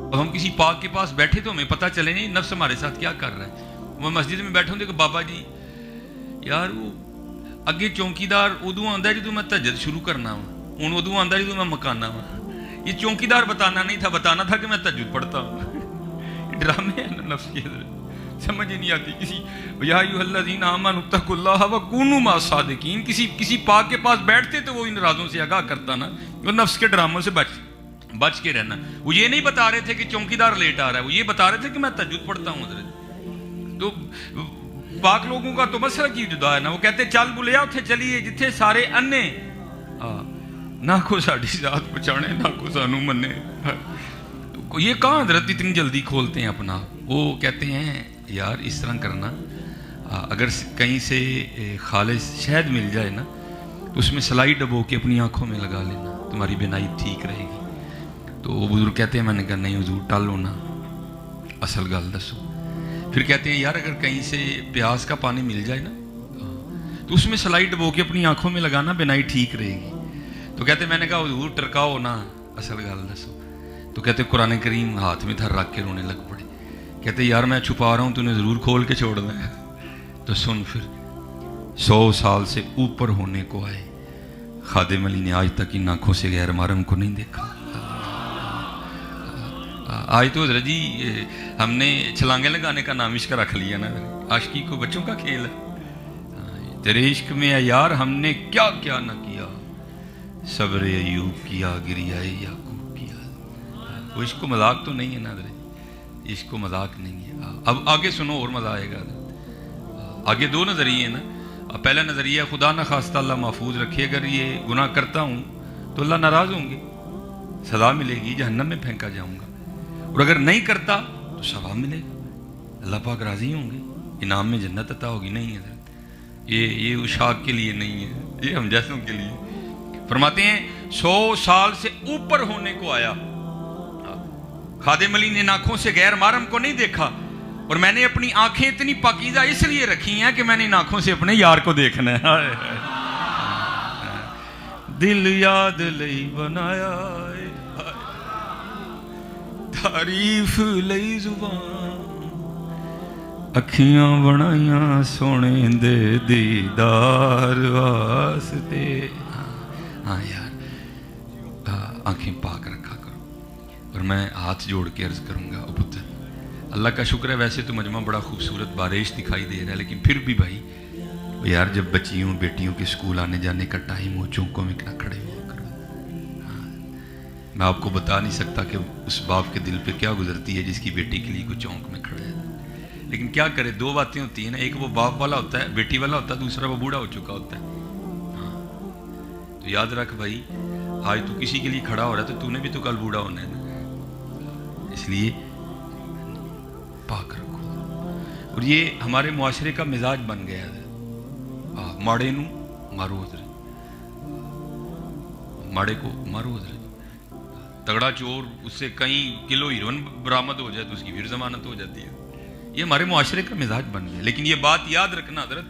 अब हम किसी पाक के पास बैठे तो हमें पता चले नहीं नफ्स हमारे साथ क्या कर रहा है। मैं मस्जिद में बैठा हूँ देखो बाबा जी यार वो अगे चौकीदार उदू आंदा जो मैं तहज्जुद शुरू करना वा, हूँ उदू आंदा जो मैं मकाना वा। ये चौकीदार बताना नहीं था, बताना था कि मैं तहज्जुद पढ़ता हूँ। ड्रामे है ना नफ्स के अंदर, समझ ही नहीं आती किसी। या अय्युहल्लज़ीना आमनू तक़ुल्लाह व कूनू मअस सादिकीन, किसी पाक के पास बैठते तो वो इन राजों से आगाह करता ना, वो नफ्स के ड्रामों से बच के रहना। वो ये नहीं बता रहे थे कि चौकीदार लेट आ रहा है, वो ये बता रहे थे कि मैं तहज्जुद पढ़ता हूँ। तो पाक लोगों का तो मसला की जुदा है ना, वो कहते चल बुलिया उथे चलिए जिथे सारे अन्ने ना को साड़ी जात पहचाने ना को सानू मन्ने। तो ये कहाँ हजरत इतनी जल्दी खोलते हैं अपना। वो कहते हैं यार इस तरह करना, अगर कहीं से खालिस शहद मिल जाए ना तो उसमें सलाई डबो के अपनी आंखों में लगा लेना, तुम्हारी बीनाई ठीक रहेगी। तो वो बुजुर्ग कहते हैं, मैंने कहा नहीं हुजूर टालो ना, असल गल दसो। फिर कहते हैं यार अगर कहीं से प्याज का पानी मिल जाए ना तो उसमें सलाई डबो के अपनी आंखों में लगाना, बीनाई ठीक रहेगी। तो कहते मैंने कहा हुजूर टरकाओ ना, असल गल दसो। तो कहते कुरान करीम हाथ में था रख के रोने लग पड़े। कहते यार मैं छुपा रहा हूँ, तूने ज़रूर खोल के छोड़ना है। तो सुन फिर 100 साल से ऊपर होने को आए खादिम अली ने आज तक इन आंखों से गैर महरम को नहीं देखा। आज तो हज़रत जी हमने छलांगे लगाने का नाम इश्क रख लिया ना, आशिकी को बच्चों का खेल है। तेरे इश्क में है यार हमने क्या क्या ना किया, सब्र अयूब किया, गिरियाए याकूब किया। वो इश्क मजाक तो नहीं है ना, इश्क मजाक नहीं है। अब आगे सुनो और मजा आएगा। आगे दो नजरिए हैं ना। पहला नजरिया खुदा ना खास्ता अल्लाह महफूज रखे, अगर ये गुनाह करता हूँ तो अल्लाह नाराज होंगे, सजा मिलेगी, जहन्नम में फेंका जाऊंगा। और अगर नहीं करता तो सवाब मिलेगा, अल्लाह पाक राजी होंगे, इनाम में जन्नत अता होगी। नहीं है ये उशाक के लिए नहीं है, ये हम जैसों के लिए। फरमाते हैं 100 साल से ऊपर होने को आया, खादिम अली ने आंखों से गैर महरम को नहीं देखा। और मैंने अपनी आंखें इतनी पाकीज़ा इसलिए रखी हैं कि मैंने इन आंखों से अपने यार को देखना है। दिल याद लई बनाया, तारीफ लई जुबान, अखियां बनाइया सोने दे दीदार वास्ते। हाँ यार आंखें पाक रखा करो। और मैं हाथ जोड़ के अर्ज करूंगा, ओ पुत्र अल्लाह का शुक्र है वैसे तो मजमा बड़ा खूबसूरत बारिश दिखाई दे रहा है, लेकिन फिर भी भाई यार जब बच्चियों बेटियों के स्कूल आने जाने का टाइम हो, चौकों में ना खड़े हुआ करो। हाँ, मैं आपको बता नहीं सकता कि उस बाप के दिल पे क्या गुजरती है जिसकी बेटी के लिए कोई चौंक में खड़े है। लेकिन क्या करे, दो बातें होती है ना, एक वो बाप वाला होता है, बेटी वाला होता है, दूसरा वो बूढ़ा हो चुका होता है। हाँ, तो याद रख भाई, आज तू किसी के लिए खड़ा हो रहा है तो तूने भी तो कल बूढ़ा होना है ना, इसलिए पाक रखो। और ये हमारे मुआशरे का मिजाज बन गया है, माड़े नू मारो हजरे, माड़े को मारो हजरे। तगड़ा चोर उससे कई किलो हीरोइन बरामद हो जाए तो उसकी फिर जमानत हो जाती है। ये हमारे मुआशरे का मिजाज बन गया। लेकिन ये बात याद रखना हजरत,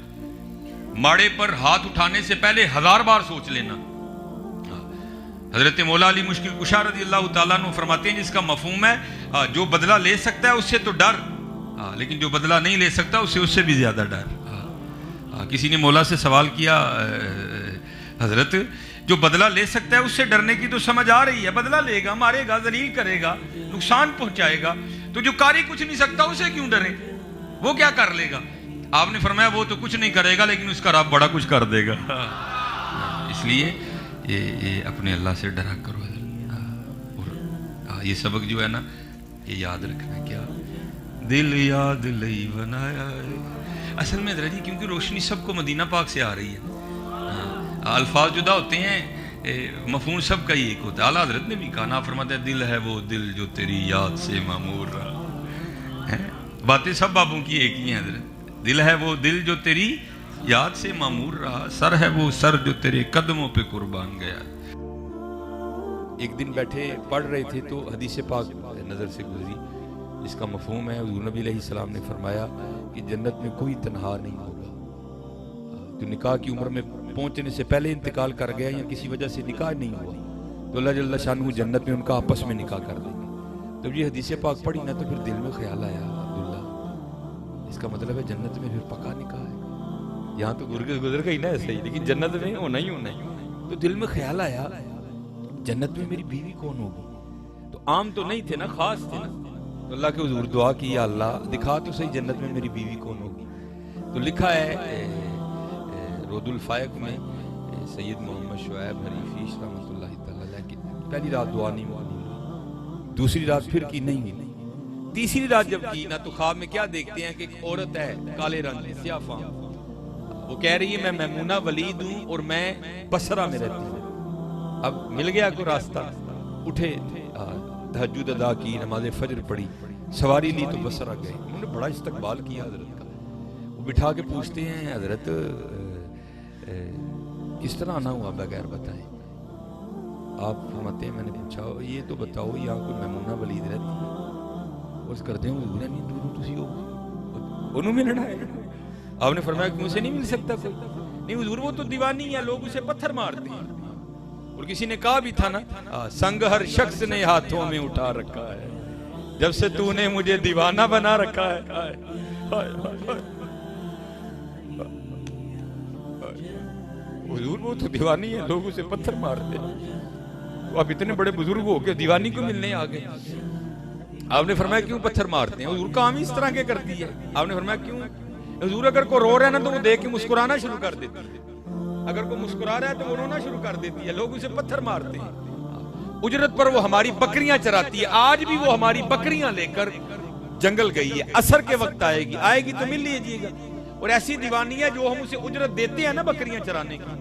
माड़े पर हाथ उठाने से पहले 1000 बार सोच लेना। हजरत मौला अली मुश्किल कुशा रज़ी अल्लाह तआला अन्हु फरमाते हैं जिसका मफहूम है जो बदला ले सकता है उससे तो डर, लेकिन जो बदला नहीं ले सकता उससे भी ज्यादा डर। किसी ने मौला से सवाल किया, हजरत जो बदला ले सकता है उससे डरने की तो समझ आ रही है, बदला लेगा, मारेगा, जलील करेगा, नुकसान पहुंचाएगा, तो जो कारी कुछ नहीं सकता उसे क्यों डरे, वो क्या कर लेगा। आपने फरमाया वो तो कुछ नहीं करेगा लेकिन उसका रब बड़ा कुछ कर देगा। इसलिए ये अपने अल्लाह से डरा करो। और ये सबक जो है ना ये याद रखना, क्या दिल याद लई बनाया है। असल में दरजी क्योंकि रोशनी सबको मदीना पाक से आ रही है, अल्फाज जुदा होते हैं, मफहूम सब का ही एक होता है। आला हजरत ने भी कहा ना, फरमाता है दिल है वो दिल जो तेरी याद से मामूर रहा है। बातें सब बाबों की एक ही हैं हजरत। दिल है वो दिल जो तेरी याद से मामूर रहा, सर है वो सर जो तेरे कदमों पे कुर्बान गया। एक दिन बैठे पढ़ रहे थे तो हदीस पाक नज़र से गुजरी, इसका मफहूम है हुज़ूर नबी अलैहिस्सलाम ने फरमाया कि जन्नत में कोई तन्हा नहीं होगा। तो निकाह की उम्र में पहुंचने से पहले इंतकाल कर गया या किसी वजह से निकाह नहीं हुआ तो अल्लाह जल्ल शानहू जन्नत में उनका आपस में निकाह कर देंगे। जब ये हदीस पाक पढ़ी ना तो फिर दिल में ख्याल आया, अब्दुल्ला इसका मतलब है जन्नत में फिर पक्का निकाह है। यहाँ तो गुजर गई ना ऐसे ही, लेकिन जन्नत में होना ही होना है। तो दिल में ख्याल आया जन्नत में मेरी बीवी कौन होगी। तो आम तो नहीं थे ना, खास थे ना। तो अल्लाह के हुजूर दुआ की, या अल्लाह दिखा तो सही जन्नत में मेरी बीवी कौन होगी। तो लिखा है रोदुल फायक में सैयद मोहम्मद शुएब हरीफी रहमतुल्लाह तआला अलैह की पहली रात दुआ नहीं मानी, दूसरी रात फिर की नहीं, तीसरी रात जब की ना तो ख्वाब में क्या देखते हैं कि एक औरत है काले रंग की स्याफा, वो कह रही है मैं मैमूना वलीद हूं और मैं बसरा में रहती हूँ। अब मिल गया कोई रास्ता, उठे तहज्जुद अदा की, नमाज फजर पढ़ी, सवारी ली तो बसरा गए। उन्होंने बड़ा इस्तकबाल किया हजरत का। वो बिठा के पूछते हैं हजरत किस तरह आना हुआ बगैर बताएं। आप फरमाते हैं मैंने पूछा ये तो बताओ यहाँ कोई मैमूना वलीद रहती है। उस करते हैं नहीं दूर तुसी हो उन्होंने मिलना है। आपने फरमाया कि मुझसे नहीं मिल सकता कोई, नहीं हुजूर वो तो दीवानी है, लोग उसे पत्थर मारते हैं। और किसी ने कहा भी था ना, संग हर शख्स ने हाथों में उठा रखा है, जब से तूने मुझे दीवाना बना रखा है। हुजूर वो तो दीवानी है, लोग उसे पत्थर मारते हैं। तो आप इतने बड़े बुजुर्ग हो के दीवानी को मिलने आ गए। आपने फरमाया क्यों पत्थर मारते हैं, हुजूर काम ही इस तरह के करती है। आपने फरमाया क्यों, हुजूर अगर को रो रहा है ना तो वो देख के मुस्कुराना शुरू कर देती है, अगर को मुस्कुरा रहा है तो वो रोना शुरू कर देती है, लोग उसे पत्थर मारते हैं। उजरत पर वो हमारी बकरियां चराती है, आज भी वो हमारी बकरियां लेकर जंगल गई है, असर के वक्त आएगी, आएगी तो मिल लीजिएगा। और ऐसी दीवानी है जो हम उसे उजरत देते हैं ना बकरियां चराने की,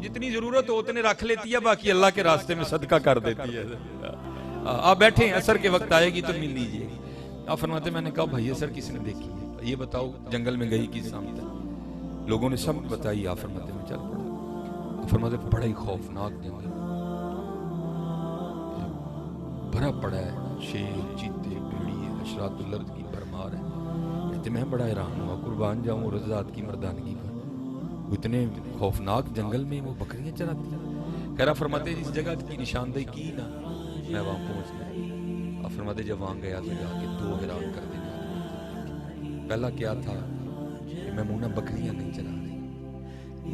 जितनी जरूरत हो उतने रख लेती है, बाकी अल्लाह के रास्ते में सदका कर देती है। आप बैठे असर के वक्त आएगी तो मिल लीजिएगी। आप फरमाते मैंने कहा भाई असर किसने देखी है, ये बताओ जंगल में गई किस सामने। लोगों ने सब बताई। आप फरमाते में चल पड़ा। आप फरमाते बड़ा ही खौफनाक जंगल, भरा पड़ा है, शेर चीते भेड़ी अशरातुल अर्द की भरमार है। कहते मैं बड़ा हैरान हुआ, कुर्बान जाऊं रज़ात की मर्दानगी पर, इतने खौफनाक जंगल में वो बकरियां चराती हैं। कह रहा फरमाते जिस जगह की निशानदेही की ना मैं वहां पहुंच गया। और फरमाते जब वहां गया तो जाके दो हैरान कर देने। पहला क्या था कि मैमूना बकरियां नहीं चला रही,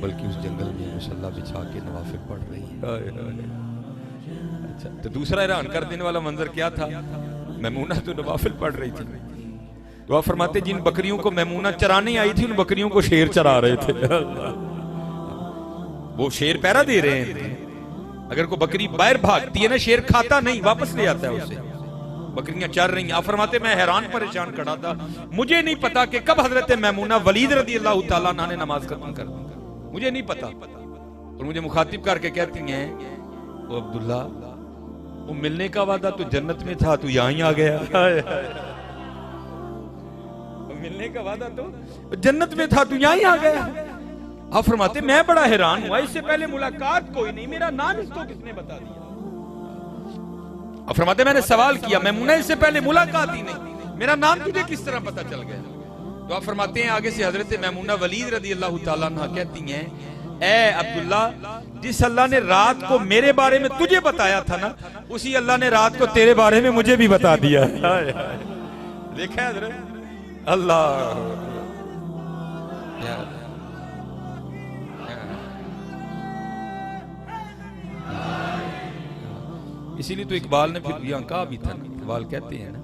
बल्कि उस जंगल में मुसल्ला बिछा के नवाफिल पढ़ रही। अच्छा, तो दूसरा हैरान कर देने वाला मंजर क्या था, मैमूना तो नवाफिल पढ़ रही थी। तो आप फरमाते जिन बकरियों को मैमूना चराने आई थी उन बकरियों को शेर चरा रहे थे। वो शेर पहरा दे रहे हैं। अगर कोई बकरी बाहर भागती है ना, शेर खाता नहीं, वापस ले आता है उसे। बकरियां चर रही। आप फरमाते मैं हैरान परेशान खड़ा था, मुझे नहीं पता कि कब हजरत मैमूना वलीद रदी अल्लाह तआला अन्हा ने नमाज खत्म कर दी, मुझे नहीं पता। और मुझे मुखातिब करके कहती हैं वो अब्दुल्ला वो मिलने का वादा तो जन्नत में था, तू यहां ही आ गया। मिलने का वादा तो जन्नत में था, तू यहां ही आ गया। आप फरमाते मैं बड़ा हैरान हुआ, इससे पहले मुलाकात कोई नहीं, मेरा नाम इसको किसने बता दिया। आप फरमाते मैंने सवाल किया मैमूना इससे पहले मुलाकात ही नहीं, मेरा नाम तुझे किस तरह पता चल गया। तो आप फरमाते हैं आगे से हजरत मैमूना वलीद रदी अल्लाह तआला अन्हा कहती हैं ए अब्दुल्ला जिस अल्लाह ने रात को मेरे बारे में तुझे बताया था ना, उसी अल्लाह ने रात को तेरे बारे में मुझे भी बता दिया। देखा है हजरत अल्लाह। इसीलिए तो इकबाल ने फिर यहाँ कहा भी था, इकबाल कहते हैं ना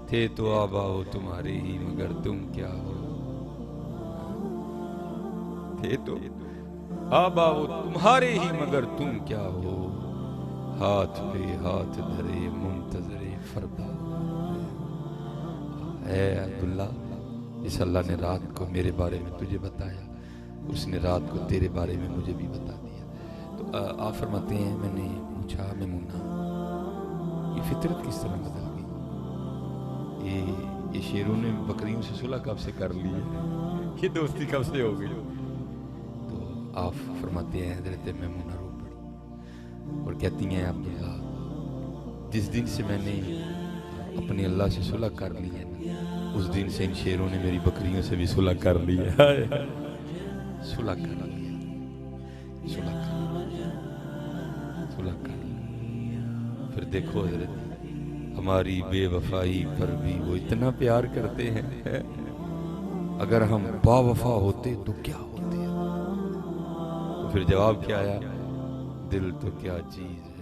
थे तो आबा हो तुम्हारे ही मगर तुम क्या हो, थे तो आबा हो तुम्हारे ही मगर तुम क्या हो, हाथ पे हाथ धरे मुंतजरे फरदा। ऐ अब्दुल्ला इस अल्लाह ने रात को मेरे बारे में तुझे बताया, उसने रात को तेरे बारे में मुझे भी बता दिया। तो आप फरमाते हैं मैंने पूछा मैमूना ये फितरत किस तरह बदल गई, ये शेरों ने बकरियों से सुलह कब से कर ली है, ये दोस्ती कब से हो गई। तो आप फरमाते हैं हजरत मैमूना रो पड़ी और कहती हैं अब्दुल्ला जिस दिन से मैंने अपने अल्लाह से सुलह कर ली है उस दिन से इन शेरों ने मेरी बकरियों से भी सुलह कर ली है। सुलह कर लिया, सुलह कर लिया। फिर देखो हजरत हमारी बेवफाई पर भी वो इतना प्यार करते हैं। अगर हम बावफा होते तो क्या होते। तो फिर जवाब क्या आया, दिल तो क्या चीज है।